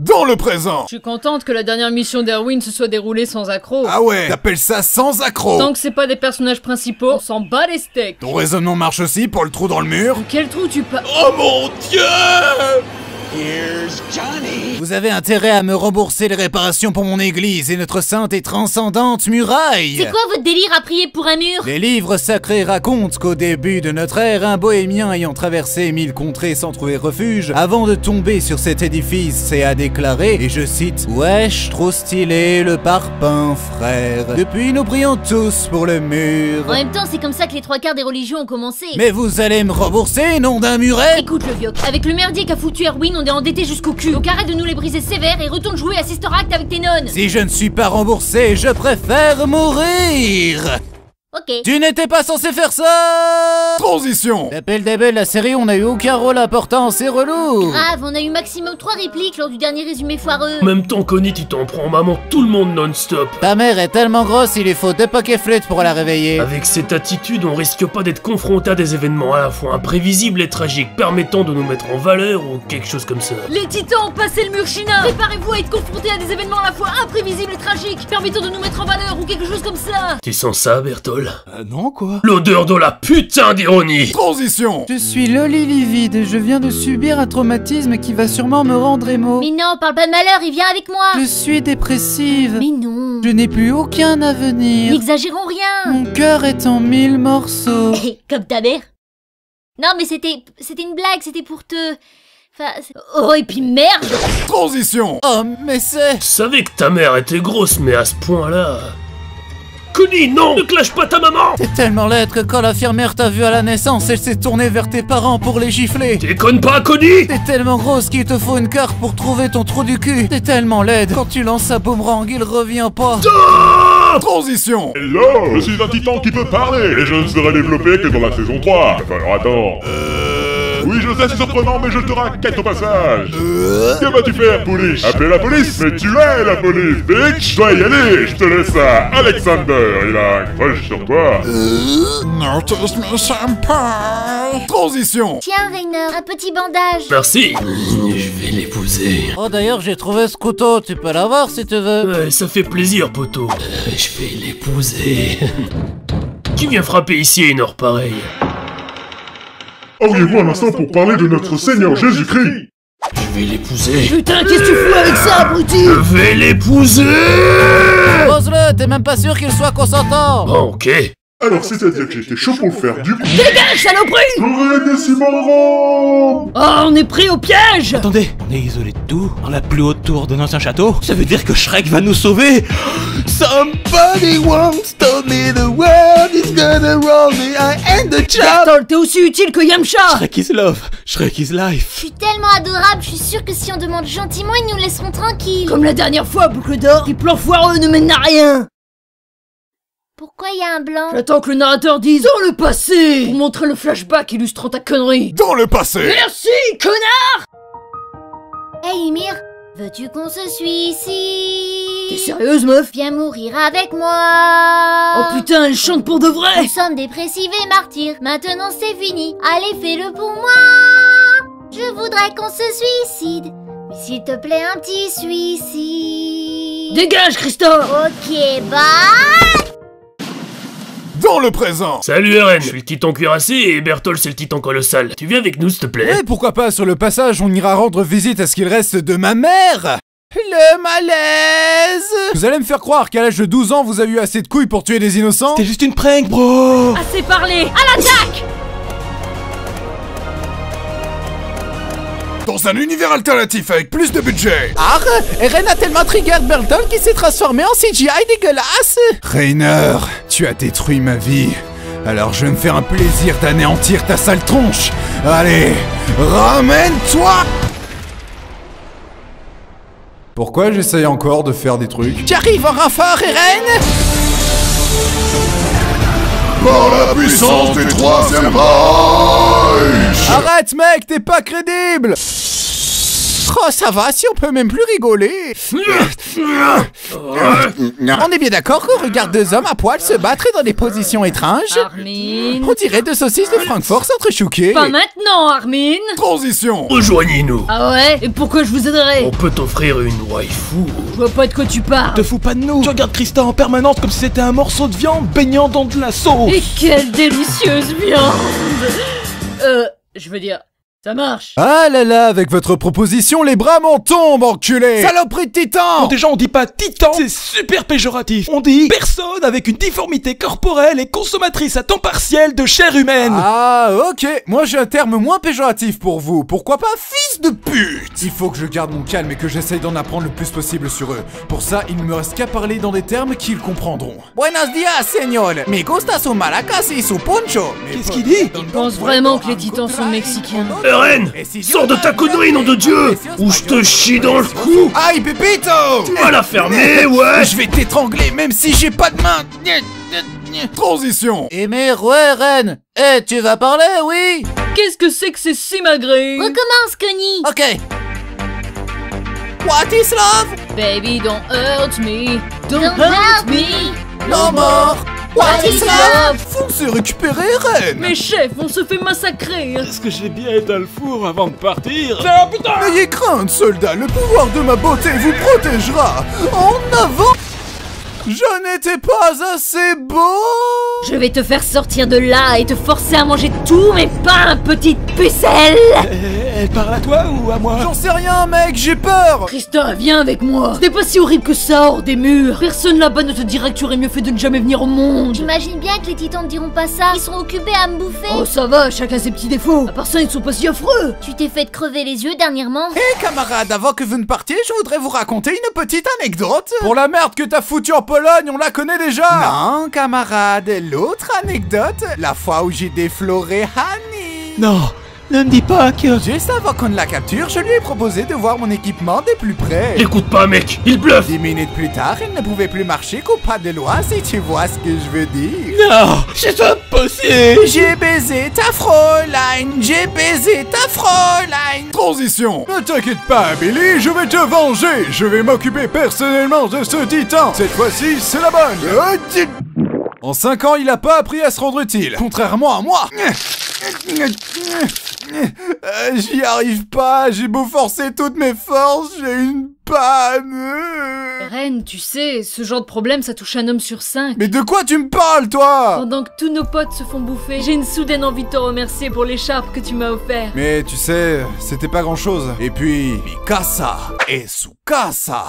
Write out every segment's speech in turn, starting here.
Dans le présent. Je suis contente que la dernière mission d'Erwin se soit déroulée sans accroc. Ah ouais, t'appelles ça sans accroc? Tant que c'est pas des personnages principaux, on s'en bat les steaks. Ton raisonnement marche aussi pour le trou dans le mur? Quel trou tu pas... Oh mon Dieu! Here's Johnny. Vous avez intérêt à me rembourser les réparations pour mon église et notre sainte et transcendante muraille. C'est quoi votre délire à prier pour un mur? Les livres sacrés racontent qu'au début de notre ère, un bohémien ayant traversé 1000 contrées sans trouver refuge, avant de tomber sur cet édifice, a déclaré, et je cite, « Wesh, trop stylé le parpaing, frère. Depuis, nous prions tous pour le mur. » En même temps, c'est comme ça que les 3/4 des religions ont commencé. Mais vous allez me rembourser, nom d'un muret? Écoute le vieux, avec le merdier qu'a foutu Erwin, on est endetté jusqu'au cul. Donc arrête de nous les briser sévère et retourne jouer à Sister Act avec tes nonnes. Si je ne suis pas remboursé, je préfère mourir. Ok. Tu n'étais pas censé faire ça! Transition! D'appel d'Abel, la série, on a eu aucun rôle important, c'est relou! Grave, on a eu maximum 3 répliques lors du dernier résumé foireux. En même temps, Connie, tu t'en prends maman tout le monde non-stop. Ta mère est tellement grosse, il lui faut 2 pokéflûtes pour la réveiller. Avec cette attitude, on risque pas d'être confronté à des événements à la fois imprévisibles et tragiques, permettant de nous mettre en valeur ou quelque chose comme ça. Les titans ont passé le mur chinois. Préparez-vous à être confrontés à des événements à la fois imprévisibles et tragiques, permettant de nous mettre en valeur ou quelque chose comme ça. Tu sens ça, Bertol? Non, quoi? L'odeur de la putain d'ironie! Transition! Je suis Loli livide et je viens de subir un traumatisme qui va sûrement me rendre émo. Mais non, parle pas de malheur, il vient avec moi. Je suis dépressive. Mais non. Je n'ai plus aucun avenir. N'exagérons rien. Mon cœur est en 1000 morceaux. Comme ta mère. Non mais c'était une blague, c'était pour te... Enfin... Oh et puis merde. Transition! Oh mais c'est... Je savais que ta mère était grosse, mais à ce point-là... Connie, non! Ne clash pas ta maman! T'es tellement laide que quand l'infirmière t'a vu à la naissance, elle s'est tournée vers tes parents pour les gifler. Déconne pas, Connie! T'es tellement grosse qu'il te faut une carte pour trouver ton trou du cul. T'es tellement laide, quand tu lances un boomerang, il revient pas. Transition! Hello, je suis un titan qui peut parler, et je ne serai développé que dans la saison 3. Alors attends. Oui, je sais, c'est surprenant, mais je te raquette au passage. Que vas-tu faire, police? Appeler la police? Mais tu es la police, bitch! Je dois y aller, je te laisse à Alexander, il a un crush sur toi. Notice me senpai. Transition! Tiens Rainer, un petit bandage. Merci. Je vais l'épouser. Oh d'ailleurs, j'ai trouvé ce couteau, tu peux l'avoir si tu veux. Ouais, ça fait plaisir, poteau. Je vais l'épouser. Qui vient frapper ici à une heure pareille? Auriez-vous un instant pour parler de notre Seigneur Jésus-Christ? Je vais l'épouser. Putain, qu'est-ce que tu fous avec ça, abruti? Je vais l'épouser! Pose-le, t'es même pas sûr qu'il soit consentant. Oh, ok. Alors c'est-à-dire que j'étais chaud pour le faire, du coup... Dégage, saloperie! J'aurais des Simon! Oh, on est pris au piège! Attendez, on est isolé de tout, dans la plus haute tour d'un ancien château. Ça veut dire que Shrek va nous sauver. Somebody once told me the world is gonna roll me, I am the child. Bertol, t'es aussi utile que Yamcha! Shrek is love, Shrek is life. Je suis tellement adorable, je suis sûre que si on demande gentiment, ils nous laisseront tranquilles. Comme la dernière fois, boucle d'or, tes plans foireux ne mènent à rien! Pourquoi il y a un blanc? J'attends que le narrateur dise dans le passé pour montrer le flashback illustrant ta connerie. Dans le passé! Merci, connard! Hey Ymir, veux-tu qu'on se suicide? T'es sérieuse, meuf? Viens mourir avec moi. Oh putain, elle chante pour de vrai! Nous sommes dépressifs et martyrs, maintenant c'est fini. Allez, fais-le pour moi. Je voudrais qu'on se suicide, mais s'il te plaît, un petit suicide. Dégage, Christophe! Ok, bye. Dans le présent! Salut Eren, je suis le titan cuirassé et Bertol c'est le titan colossal. Tu viens avec nous s'il te plaît? Ouais, pourquoi pas, sur le passage, on ira rendre visite à ce qu'il reste de ma mère! Le malaise! Vous allez me faire croire qu'à l'âge de 12 ans, vous avez eu assez de couilles pour tuer des innocents? C'était juste une prank, bro. Assez parlé! À l'attaque! Dans un univers alternatif avec plus de budget! Ah! Eren a tellement trigger Bertol qu'il s'est transformé en CGI dégueulasse! Rainer, tu as détruit ma vie. Alors je vais me faire un plaisir d'anéantir ta sale tronche! Allez, ramène-toi! Pourquoi j'essaye encore de faire des trucs? J'arrive en renfort, Eren! Par la puissance du troisième Reich! Arrête, mec, t'es pas crédible! Oh, ça va, si on peut même plus rigoler. On est bien d'accord qu'on regarde deux hommes à poil se battre dans des positions étranges. Armin. On dirait deux saucisses de Francfort s'entrechoquer. Pas maintenant, Armin. Transition. Rejoignez-nous. Ah ouais? Et pourquoi je vous aiderais? On peut t'offrir une waifu. Je vois pas de quoi tu parles. Te fous pas de nous. Tu regardes Krista en permanence comme si c'était un morceau de viande baignant dans de la sauce. Et quelle délicieuse viande. Je veux dire, ça marche. Ah là là, avec votre proposition, les bras m'en tombent, enculé. Saloperie de titan. Bon, déjà, on dit pas titan, c'est super péjoratif. On dit personne avec une difformité corporelle et consommatrice à temps partiel de chair humaine. Ah, ok. Moi, j'ai un terme moins péjoratif pour vous. Pourquoi pas fils de pute? Il faut que je garde mon calme et que j'essaye d'en apprendre le plus possible sur eux. Pour ça, il ne me reste qu'à parler dans des termes qu'ils comprendront. Buenos días, señor. Me gusta su maracas y su poncho. Qu'est-ce qu'il dit? Il pense vraiment que les titans sont mexicains. Eren, sors de ta connerie, nom de Dieu, ou je te chie dans le cou. Aïe, Pépito. Tu vas la fermer, ouais. Je vais t'étrangler même si j'ai pas de main. Transition. Eh mais ouais, Ren. Eh, tu vas parler, oui? Qu'est-ce que c'est que ces simagrées? Recommence, Connie. Ok. What is love? Baby, don't hurt me. Don't hurt me. No more. What is love? Faut se récupérer, Ren. Mais chef, on se fait massacrer. Est-ce que j'ai bien éteint le four avant de partir? N'ayez crainte, soldat, le pouvoir de ma beauté vous protégera. En avant. Je n'étais pas assez beau. Je vais te faire sortir de là et te forcer à manger tous mes pains, petite pucelle. Elle parle à toi ou à moi? J'en sais rien, mec, j'ai peur. Krista, viens avec moi. C'est pas si horrible que ça, hors des murs. Personne là-bas ne te dira que tu aurais mieux fait de ne jamais venir au monde. J'imagine bien que les titans ne diront pas ça. Ils sont occupés à me bouffer. Oh, ça va, chacun ses petits défauts. À part ça, ils sont pas si affreux. Tu t'es fait crever les yeux dernièrement. Hé, camarade, avant que vous ne partiez, je voudrais vous raconter une petite anecdote. Pour la merde que t'as foutue en Pologne, on la connaît déjà. Non, camarade, l'autre anecdote, la fois où j'ai défloré Hani. Non, ne me dis pas que... Juste avant qu'on ne la capture, je lui ai proposé de voir mon équipement de plus près. L'écoute pas, mec, il bluffe. 10 minutes plus tard, il ne pouvait plus marcher qu'au pas de loi, si tu vois ce que je veux dire. Non, c'est impossible. J'ai baisé ta Fräulein, j'ai baisé ta Fräulein. Transition. Ne t'inquiète pas, Billy, je vais te venger. Je vais m'occuper personnellement de ce titan. Cette fois-ci, c'est la bonne. En 5 ans, il a pas appris à se rendre utile, contrairement à moi. J'y arrive pas, j'ai beau forcer toutes mes forces, j'ai une panne. Ren, tu sais, ce genre de problème, ça touche un homme sur 5. Mais de quoi tu me parles, toi? Pendant que tous nos potes se font bouffer, j'ai une soudaine envie de te remercier pour l'écharpe que tu m'as offert. Mais tu sais, c'était pas grand-chose. Et puis, Mikasa et Tsukasa.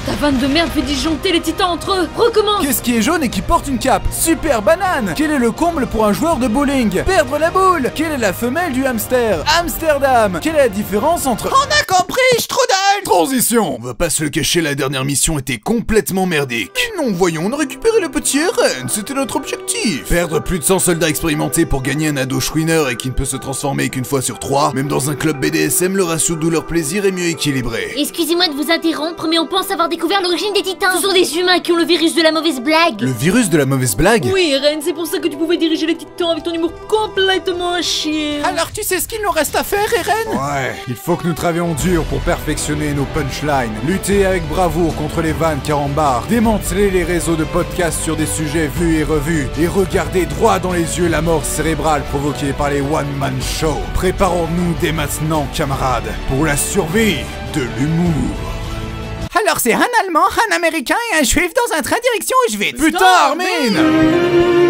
Ta vanne de merde fait disjoncter les titans entre eux. Recommence. Qu'est-ce qui est jaune et qui porte une cape? Super banane. Quel est le comble pour un joueur de bowling? Perdre la boule. Quelle est la femelle du hamster? Amsterdam. Quelle est la différence entre... On a compris, Strudel. Transition. On va pas se le cacher, la dernière mission était complètement merdique. Non, voyons, on a récupéré le petit Eren, c'était notre objectif. Perdre plus de 100 soldats expérimentés pour gagner un ado chouineur et qui ne peut se transformer qu'une fois sur 3. Même dans un club BDSM, le ratio douleur-plaisir est mieux équilibré. Excusez-moi de vous interrompre, mais on pense avoir découvert l'origine des titans. Ce sont des humains qui ont le virus de la mauvaise blague. Le virus de la mauvaise blague? Oui, Eren, c'est pour ça que tu pouvais diriger les titans avec ton humour complètement à chier. Alors tu sais ce qu'il nous reste à faire, Eren? Ouais, il faut que nous travaillions dur pour perfectionner nos punchlines, lutter avec bravoure contre les vannes carambars, démanteler les réseaux de podcasts sur des sujets vus et revus, et regarder droit dans les yeux la mort cérébrale provoquée par les one-man shows. Préparons-nous dès maintenant, camarades, pour la survie de l'humour. Alors c'est un Allemand, un Américain et un Juif dans un train direction Auschwitz. Putain, Armin!